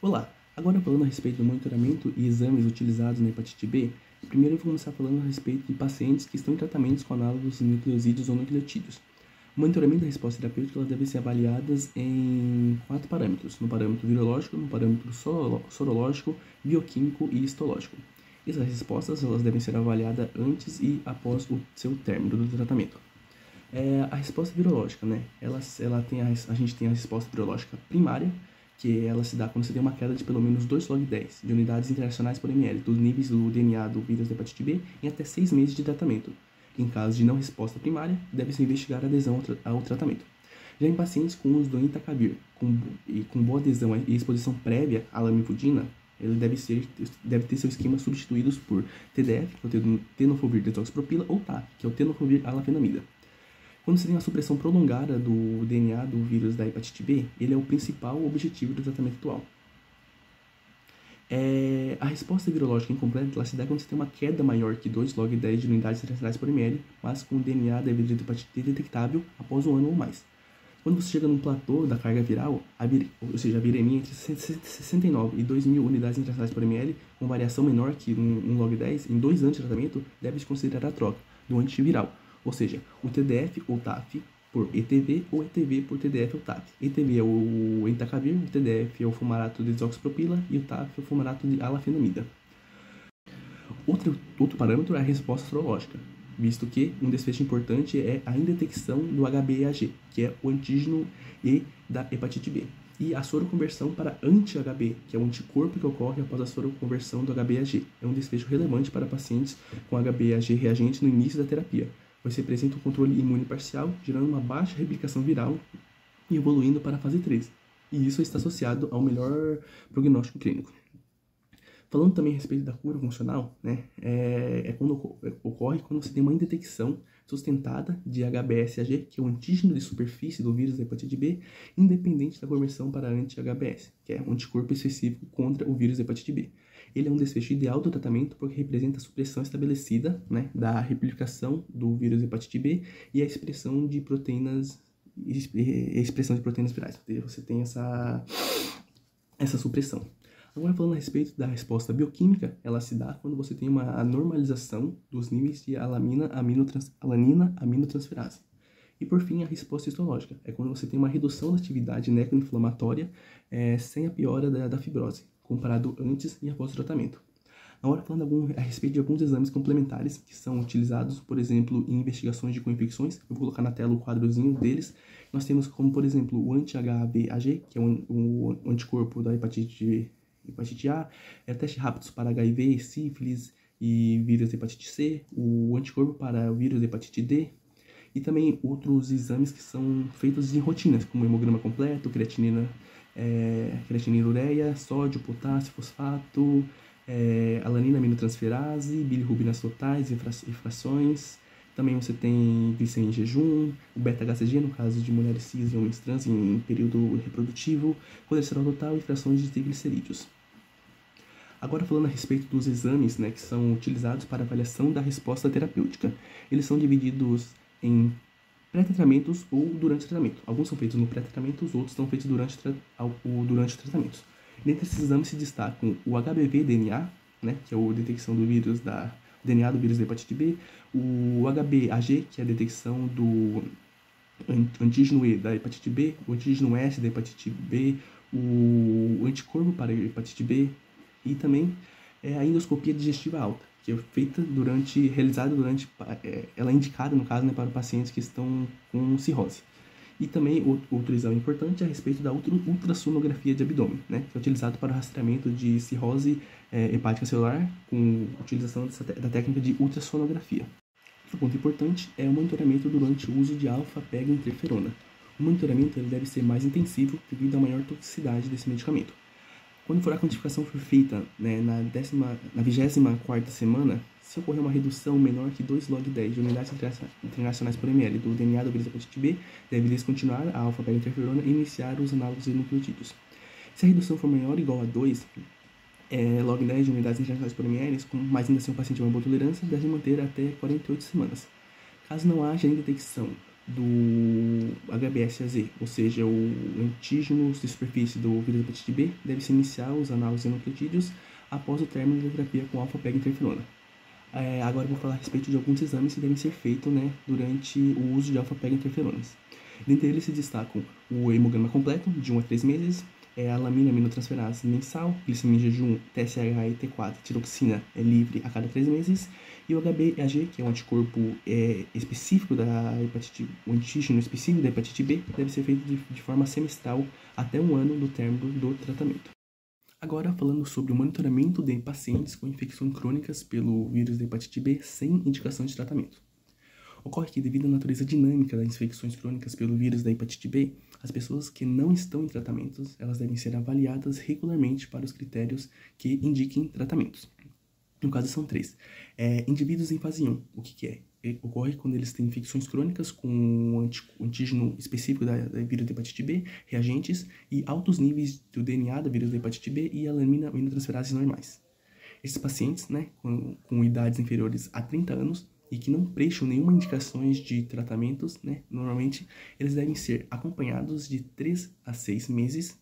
Olá, agora falando a respeito do monitoramento e exames utilizados na hepatite B, primeiro eu vou começar falando a respeito de pacientes que estão em tratamentos com análogos de nucleosídeos ou nucleotídeos. O monitoramento da resposta terapêutica elas devem ser avaliadas em 4 parâmetros, no parâmetro virológico, no parâmetro sorológico, bioquímico e histológico. Essas respostas elas devem ser avaliadas antes e após o seu término do tratamento. A resposta virológica, né? A gente tem a resposta virológica primária, que ela se dá quando você tem uma queda de pelo menos 2 log-10 de unidades internacionais por ml dos níveis do DNA do vírus da hepatite B em até 6 meses de tratamento. Em caso de não resposta primária, deve-se investigar a adesão ao tratamento. Já em pacientes com uso do entacavir com boa adesão e exposição prévia à lamivudina, ele deve ter seu esquema substituídos por TDF, que é o tenofovir desoxipropila, ou TAF, que é o tenofovir alafenamida. Quando você tem uma supressão prolongada do DNA do vírus da hepatite B, ele é o principal objetivo do tratamento atual. A resposta virológica incompleta ela se dá quando você tem uma queda maior que 2 log-10 de unidades internacionais por ml, mas com o DNA da hepatite B detectável após um ano ou mais. Quando você chega num platô da carga viral, ou seja, a viremia entre 69 e 2.000 unidades internacionais por ml, com variação menor que 1 log-10, em 2 anos de tratamento, deve-se considerar a troca do antiviral, ou seja, o TDF ou TAF por ETV ou ETV por TDF ou TAF. ETV é o entacavir, o TDF é o fumarato de desoxipropila e o TAF é o fumarato de alafenamida. Outro parâmetro é a resposta sorológica, visto que um desfecho importante é a indetecção do HBeAg, que é o antígeno E da hepatite B, e a soroconversão para anti-HB, que é o anticorpo que ocorre após a soroconversão do HBeAg. É um desfecho relevante para pacientes com HBeAg reagente no início da terapia, pois representa um controle imune parcial, gerando uma baixa replicação viral e evoluindo para a fase 3. E isso está associado ao melhor prognóstico clínico. Falando também a respeito da cura funcional, né, ocorre quando você tem uma indetecção sustentada de HBsAg, que é o antígeno de superfície do vírus da hepatite B, independente da conversão para anti-HBs, que é um anticorpo específico contra o vírus da hepatite B. Ele é um desfecho ideal do tratamento porque representa a supressão estabelecida, né, da replicação do vírus da hepatite B e a expressão de proteínas virais. Você tem essa supressão. Agora, falando a respeito da resposta bioquímica, ela se dá quando você tem uma normalização dos níveis de alanina aminotransferase. E, por fim, a resposta histológica é quando você tem uma redução da atividade necroinflamatória sem a piora da fibrose, comparado antes e após o tratamento. Agora, falando a respeito de alguns exames complementares que são utilizados, por exemplo, em investigações de coinfecções, eu vou colocar na tela o quadrozinho deles. Nós temos como, por exemplo, o anti-HBAg, que é o anticorpo da hepatite A, teste rápido para HIV, sífilis e vírus da hepatite C, o anticorpo para o vírus da hepatite D, e também outros exames que são feitos em rotinas, como hemograma completo, creatinina ureia, sódio, potássio, fosfato, alanina aminotransferase, bilirrubinas totais e frações. Também você tem glicemia em jejum, o beta-HCG, no caso de mulheres cis e homens trans em período reprodutivo, colesterol total e frações de triglicerídeos. Agora, falando a respeito dos exames, né, que são utilizados para avaliação da resposta terapêutica. Eles são divididos em pré-tratamentos ou durante o tratamento. Alguns são feitos no pré-tratamento, os outros são feitos durante o tratamento. Dentre esses exames se destacam o HBV-DNA, né, que é a detecção do vírus DNA do vírus da hepatite B, o HBAg, que é a detecção do antígeno E da hepatite B, o antígeno S da hepatite B, o anticorpo para a hepatite B e também a endoscopia digestiva alta, que é realizada durante, ela é indicada, no caso, né, para pacientes que estão com cirrose. E também outro exame importante é a respeito da ultrassonografia de abdômen, né, que é utilizado para o rastreamento de cirrose hepática celular com utilização da técnica de ultrassonografia. Outro ponto importante é o monitoramento durante o uso de alfa-peginterferona. O monitoramento ele deve ser mais intensivo devido à maior toxicidade desse medicamento. Quando a quantificação for feita, né, na 24ª semana, se ocorrer uma redução menor que 2 log-10 de unidades internacionais por ml do DNA do vírus da hepatite B, deve descontinuar a alfa-peginterferona e iniciar os análogos de nucleotídeos. Se a redução for maior ou igual a 2 log-10 de unidades internacionais por ml, mas ainda assim o paciente tem uma boa tolerância, deve manter até 48 semanas. Caso não haja detecção do HBsAg, ou seja, o antígeno de superfície do vírus da hepatite B, deve-se iniciar os análises nucleotídeos após o término da terapia com alfa-PEG-interferona. Agora eu vou falar a respeito de alguns exames que devem ser feitos, né, durante o uso de alfa-PEG-interferonas. Dentre eles se destacam o hemograma completo, de 1 a 3 meses, a alamina aminotransferase mensal, glicemia em jejum, TSH e T4, tiroxina livre a cada 3 meses, e o HBAg, que é um anticorpo específico da hepatite, o antígeno específico da hepatite B, deve ser feito de forma semestral até 1 ano do término do tratamento. Agora, falando sobre o monitoramento de pacientes com infecções crônicas pelo vírus da hepatite B sem indicação de tratamento. Ocorre que, devido à natureza dinâmica das infecções crônicas pelo vírus da hepatite B, as pessoas que não estão em tratamentos, elas devem ser avaliadas regularmente para os critérios que indiquem tratamentos. No caso, são 3. Indivíduos em fase 1, o que é? Ocorre quando eles têm infecções crônicas com um antígeno específico da vírus da hepatite B, reagentes e altos níveis do DNA da vírus da hepatite B e alanina aminotransferases normais. Esses pacientes, né, com idades inferiores a 30 anos e que não prestam nenhuma indicações de tratamentos, né, normalmente eles devem ser acompanhados de 3 a 6 meses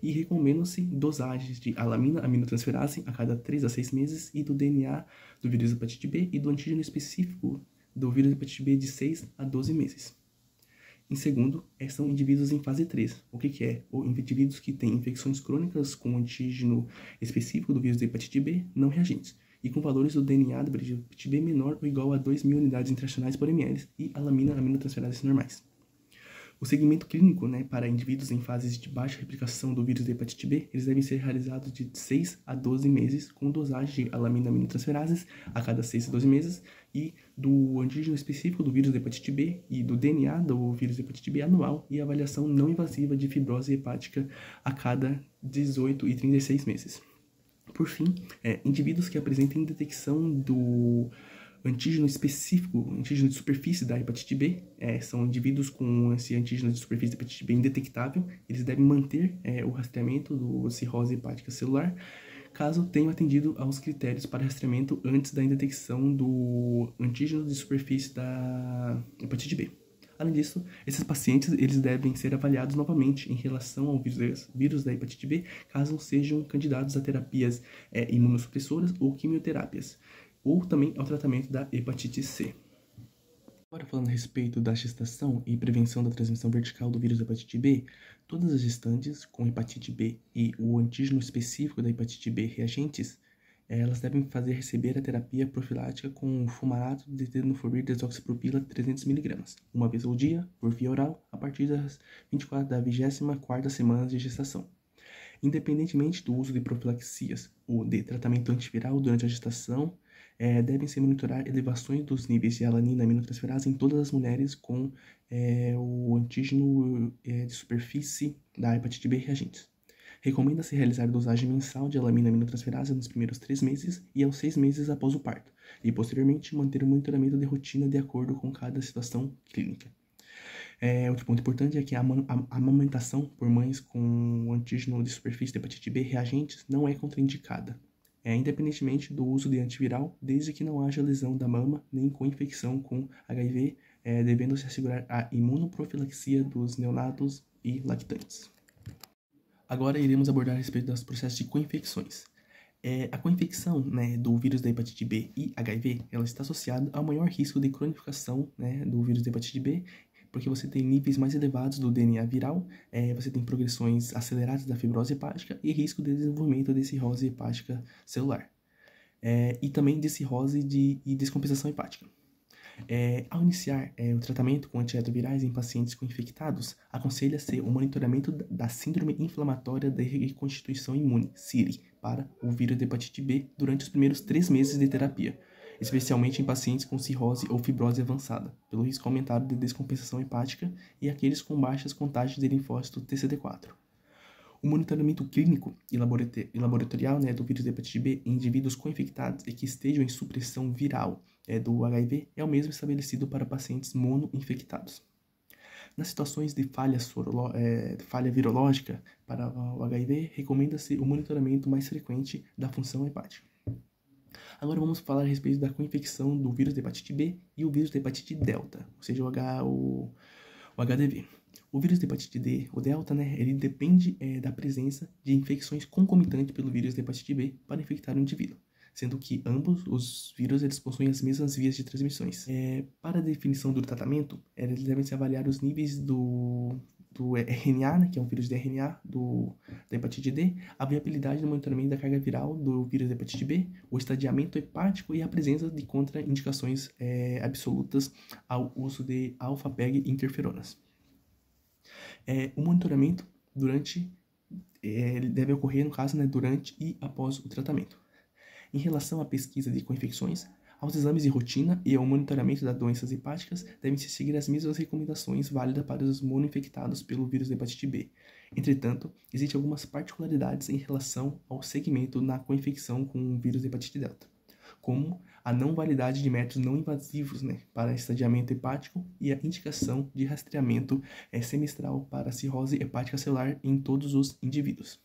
e recomendam-se dosagens de alamina aminotransferase a cada 3 a 6 meses e do DNA do vírus da hepatite B e do antígeno específico do vírus da hepatite B de 6 a 12 meses. Em segundo, são indivíduos em fase 3. O que é? Indivíduos que têm infecções crônicas com antígeno específico do vírus da hepatite B não reagentes e com valores do DNA da hepatite B menor ou igual a 2.000 unidades internacionais por ml e alamina aminotransferases normais. O segmento clínico, né, para indivíduos em fases de baixa replicação do vírus da hepatite B, eles devem ser realizados de 6 a 12 meses com dosagem de alamina aminotransferases a cada 6 a 12 meses e do antígeno específico do vírus da hepatite B e do DNA do vírus da hepatite B anual e avaliação não invasiva de fibrose hepática a cada 18 e 36 meses. Por fim, indivíduos que apresentem detecção do antígeno específico, antígeno de superfície da hepatite B, são indivíduos com esse antígeno de superfície da hepatite B indetectável, eles devem manter o rastreamento do cirrose hepática celular, caso tenham atendido aos critérios para rastreamento antes da detecção do antígeno de superfície da hepatite B. Além disso, esses pacientes eles devem ser avaliados novamente em relação ao vírus da hepatite B, caso sejam candidatos a terapias imunossupressoras ou quimioterapias, ou também ao tratamento da hepatite C. Agora, falando a respeito da gestação e prevenção da transmissão vertical do vírus da hepatite B, todas as gestantes com hepatite B e o antígeno específico da hepatite B reagentes, elas devem receber a terapia profilática com fumarato de tenofovir desoxipropila 300 mg, uma vez ao dia, por via oral, a partir da 24ª semana de gestação. Independentemente do uso de profilaxias ou de tratamento antiviral durante a gestação, devem-se monitorar elevações dos níveis de alanina aminotransferase em todas as mulheres com o antígeno de superfície da hepatite B reagentes. Recomenda-se realizar dosagem mensal de alamina aminotransferase nos primeiros 3 meses e aos 6 meses após o parto, e posteriormente manter o monitoramento de rotina de acordo com cada situação clínica. Outro ponto importante é que a amamentação por mães com antígeno de superfície de hepatite B reagentes não é contraindicada, independentemente do uso de antiviral, desde que não haja lesão da mama nem co-infecção com HIV, devendo-se assegurar a imunoprofilaxia dos neonatos e lactantes. Agora iremos abordar a respeito dos processos de co-infecções. A co-infecção, né, do vírus da hepatite B e HIV, ela está associada ao maior risco de cronificação, né, do vírus da hepatite B, porque você tem níveis mais elevados do DNA viral, você tem progressões aceleradas da fibrose hepática e risco de desenvolvimento de cirrose hepática celular, e também de cirrose e descompensação hepática. Ao iniciar o tratamento com antirretrovirais em pacientes com infectados, aconselha-se o monitoramento da síndrome inflamatória da reconstituição imune, SIRI, para o vírus da hepatite B durante os primeiros 3 meses de terapia, especialmente em pacientes com cirrose ou fibrose avançada, pelo risco aumentado de descompensação hepática e aqueles com baixas contagens de linfócito TCD4. O monitoramento clínico e laboratorial, né, do vírus da hepatite B em indivíduos co-infectados e que estejam em supressão viral do HIV é o mesmo estabelecido para pacientes mono-infectados. Nas situações de falha virológica para o HIV, recomenda-se o monitoramento mais frequente da função hepática. Agora vamos falar a respeito da co-infecção do vírus da hepatite B e o vírus da hepatite delta, ou seja, o HDV. O vírus da hepatite D, o delta, ele depende da presença de infecções concomitantes pelo vírus da hepatite B para infectar o indivíduo, sendo que ambos os vírus eles possuem as mesmas vias de transmissões. Para a definição do tratamento, eles devem se avaliar os níveis do RNA, que é um vírus de RNA da hepatite D, a viabilidade do monitoramento da carga viral do vírus da hepatite B, o estadiamento hepático e a presença de contraindicações absolutas ao uso de alfa-PEG interferonas. O monitoramento ele deve ocorrer, no caso, durante e após o tratamento. Em relação à pesquisa de co-infecções, aos exames de rotina e ao monitoramento das doenças hepáticas, devem-se seguir as mesmas recomendações válidas para os monoinfectados pelo vírus da hepatite B. Entretanto, existem algumas particularidades em relação ao segmento na co-infecção com o vírus da hepatite delta, como a não validade de métodos não invasivos para estadiamento hepático e a indicação de rastreamento semestral para cirrose hepática celular em todos os indivíduos.